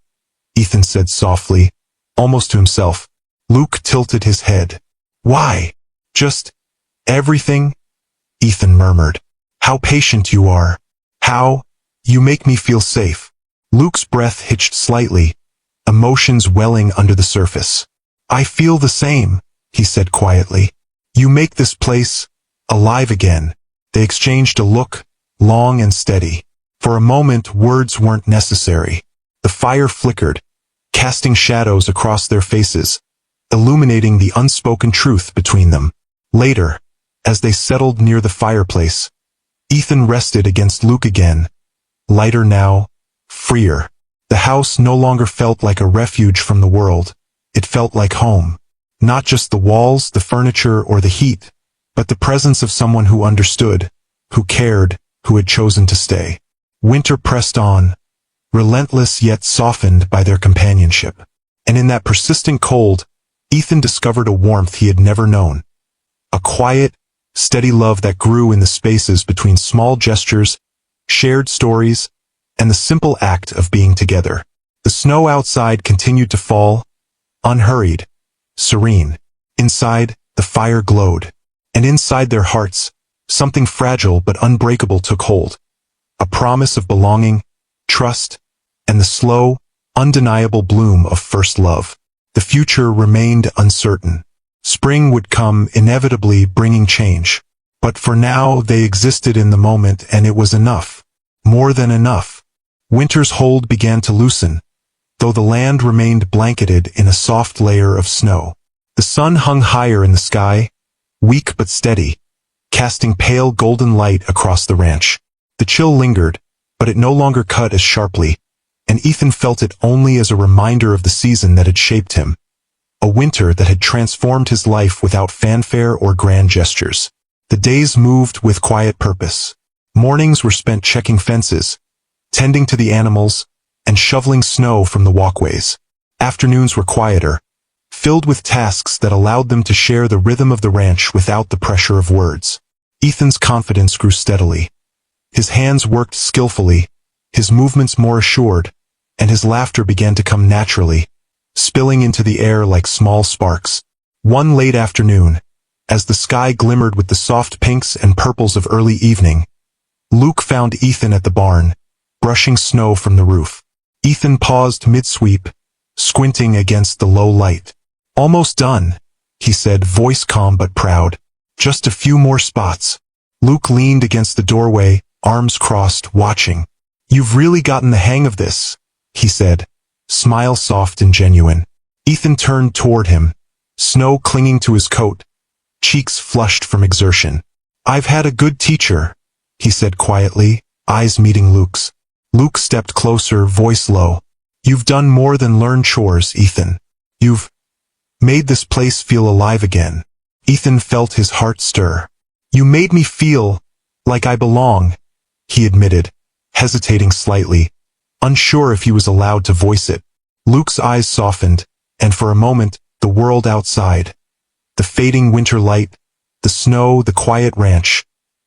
Ethan said softly, almost to himself. Luke tilted his head. "Why? Just everything?" Ethan murmured. "How patient you are. How you make me feel safe." Luke's breath hitched slightly, emotions welling under the surface. "I feel the same," he said quietly. "You make this place alive again." They exchanged a look, long and steady. For a moment, words weren't necessary. The fire flickered, casting shadows across their faces, illuminating the unspoken truth between them. Later, as they settled near the fireplace, Ethan rested against Luke again, lighter now, freer. The house no longer felt like a refuge from the world. It felt like home. Not just the walls, the furniture, or the heat, but the presence of someone who understood, who cared, who had chosen to stay. Winter pressed on, relentless yet softened by their companionship. And in that persistent cold, Ethan discovered a warmth he had never known. A quiet, steady love that grew in the spaces between small gestures, shared stories, and the simple act of being together. The snow outside continued to fall, unhurried, serene. Inside, the fire glowed. And inside their hearts, something fragile but unbreakable took hold. A promise of belonging, trust, and the slow, undeniable bloom of first love. The future remained uncertain. Spring would come, inevitably bringing change. But for now, they existed in the moment, and it was enough. More than enough. Winter's hold began to loosen, though the land remained blanketed in a soft layer of snow. The sun hung higher in the sky, weak but steady, casting pale golden light across the ranch. The chill lingered, but it no longer cut as sharply, and Ethan felt it only as a reminder of the season that had shaped him. A winter that had transformed his life without fanfare or grand gestures. The days moved with quiet purpose. Mornings were spent checking fences, tending to the animals, and shoveling snow from the walkways. Afternoons were quieter, filled with tasks that allowed them to share the rhythm of the ranch without the pressure of words. Ethan's confidence grew steadily. His hands worked skillfully, his movements more assured, and his laughter began to come naturally, spilling into the air like small sparks. One late afternoon, as the sky glimmered with the soft pinks and purples of early evening, Luke found Ethan at the barn, brushing snow from the roof. Ethan paused mid-sweep, squinting against the low light. "Almost done," he said, voice calm but proud. "Just a few more spots." Luke leaned against the doorway, arms crossed, watching. "You've really gotten the hang of this," he said, smile soft and genuine. Ethan turned toward him, snow clinging to his coat, cheeks flushed from exertion. "I've had a good teacher," he said quietly, eyes meeting Luke's. Luke stepped closer, voice low. "You've done more than learn chores, Ethan. You've made this place feel alive again." Ethan felt his heart stir. "You made me feel like I belong," he admitted, hesitating slightly, unsure if he was allowed to voice it. Luke's eyes softened, and for a moment, the world outside, the fading winter light, the snow, the quiet ranch,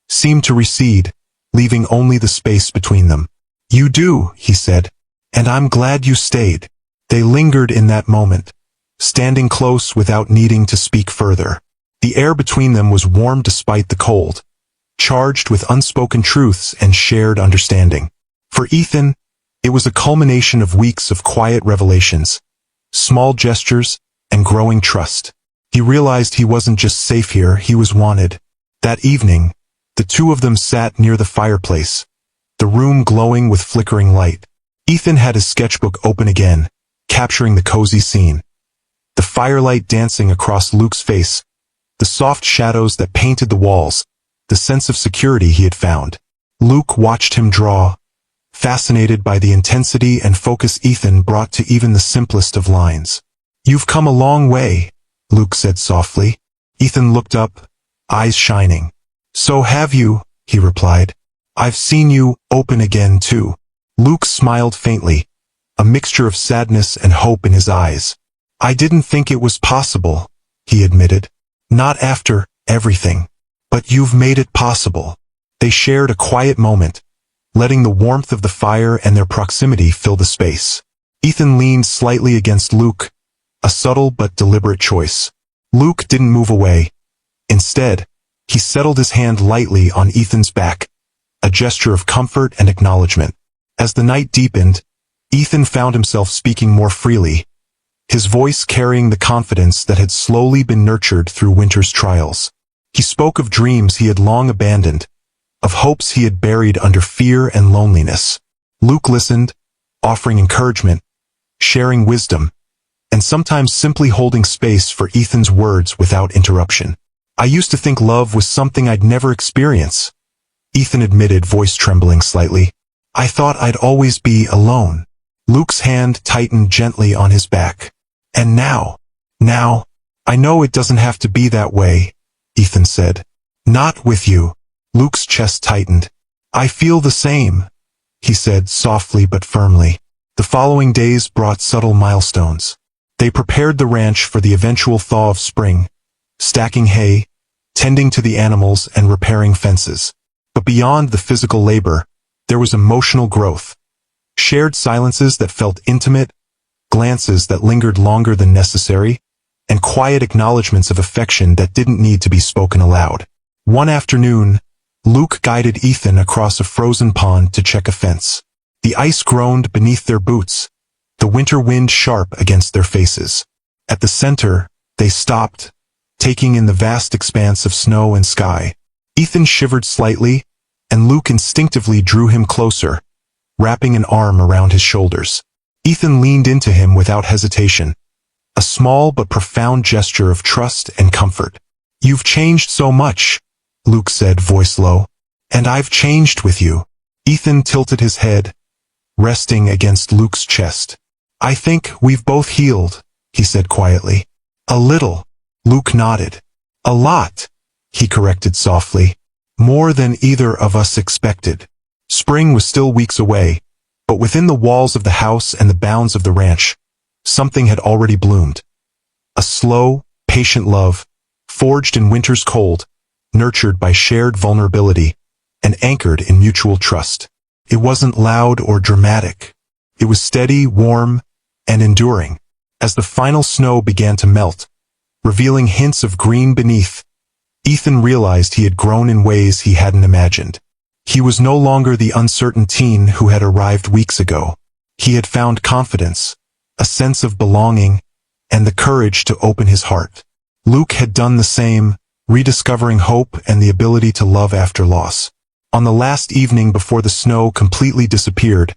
seemed to recede, leaving only the space between them. "You do," he said, "and I'm glad you stayed." They lingered in that moment, standing close without needing to speak further. The air between them was warm despite the cold, charged with unspoken truths and shared understanding. For Ethan, it was a culmination of weeks of quiet revelations, small gestures, and growing trust. He realized he wasn't just safe here, he was wanted. That evening, the two of them sat near the fireplace, the room glowing with flickering light. Ethan had his sketchbook open again, capturing the cozy scene. The firelight dancing across Luke's face, the soft shadows that painted the walls, the sense of security he had found. Luke watched him draw, fascinated by the intensity and focus Ethan brought to even the simplest of lines. "You've come a long way," Luke said softly. Ethan looked up, eyes shining. "So have you," he replied. "I've seen you open again too." Luke smiled faintly, a mixture of sadness and hope in his eyes. "I didn't think it was possible," he admitted. "Not after everything. But you've made it possible." They shared a quiet moment, letting the warmth of the fire and their proximity fill the space. Ethan leaned slightly against Luke, a subtle but deliberate choice. Luke didn't move away. Instead, he settled his hand lightly on Ethan's back, a gesture of comfort and acknowledgement. As the night deepened, Ethan found himself speaking more freely, his voice carrying the confidence that had slowly been nurtured through winter's trials. He spoke of dreams he had long abandoned, of hopes he had buried under fear and loneliness. Luke listened, offering encouragement, sharing wisdom, and sometimes simply holding space for Ethan's words without interruption. "I used to think love was something I'd never experience," Ethan admitted, voice trembling slightly. "I thought I'd always be alone." Luke's hand tightened gently on his back. "And now, I know it doesn't have to be that way," Ethan said. "Not with you." Luke's chest tightened. "I feel the same," he said softly but firmly. The following days brought subtle milestones. They prepared the ranch for the eventual thaw of spring, stacking hay, tending to the animals, and repairing fences. But beyond the physical labor, there was emotional growth. Shared silences that felt intimate, glances that lingered longer than necessary, and quiet acknowledgments of affection that didn't need to be spoken aloud. One afternoon, Luke guided Ethan across a frozen pond to check a fence. The ice groaned beneath their boots, the winter wind sharp against their faces. At the center, they stopped, taking in the vast expanse of snow and sky. Ethan shivered slightly, and Luke instinctively drew him closer, wrapping an arm around his shoulders. Ethan leaned into him without hesitation, a small but profound gesture of trust and comfort. "You've changed so much," Luke said, voice low. "And I've changed with you." Ethan tilted his head, resting against Luke's chest. "I think we've both healed," he said quietly. "A little," Luke nodded. "A lot," he corrected softly. "More than either of us expected." Spring was still weeks away, but within the walls of the house and the bounds of the ranch, something had already bloomed. A slow, patient love, forged in winter's cold, nurtured by shared vulnerability, and anchored in mutual trust. It wasn't loud or dramatic. It was steady, warm, and enduring. As the final snow began to melt, revealing hints of green beneath, Ethan realized he had grown in ways he hadn't imagined. He was no longer the uncertain teen who had arrived weeks ago. He had found confidence, a sense of belonging, and the courage to open his heart. Luke had done the same, rediscovering hope and the ability to love after loss. On the last evening before the snow completely disappeared,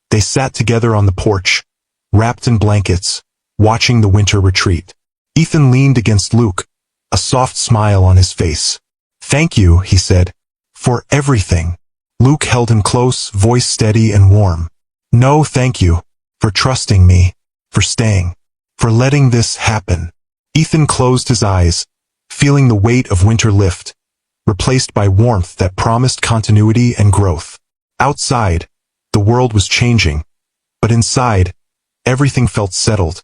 they sat together on the porch, wrapped in blankets, watching the winter retreat. Ethan leaned against Luke, a soft smile on his face. "Thank you," he said, "for everything." Luke held him close, voice steady and warm. "No, thank you, for trusting me, for staying, for letting this happen." Ethan closed his eyes, feeling the weight of winter lift, replaced by warmth that promised continuity and growth. Outside, the world was changing, but inside, everything felt settled,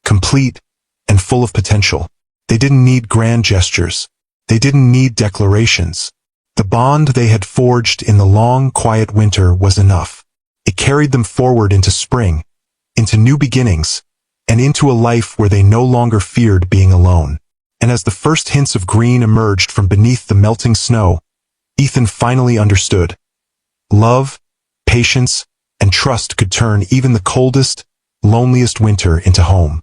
complete, and full of potential. They didn't need grand gestures. They didn't need declarations. The bond they had forged in the long, quiet winter was enough. It carried them forward into spring, into new beginnings, and into a life where they no longer feared being alone. and as the first hints of green emerged from beneath the melting snow, Ethan finally understood. Love, patience, and trust could turn even the coldest, loneliest winter into home.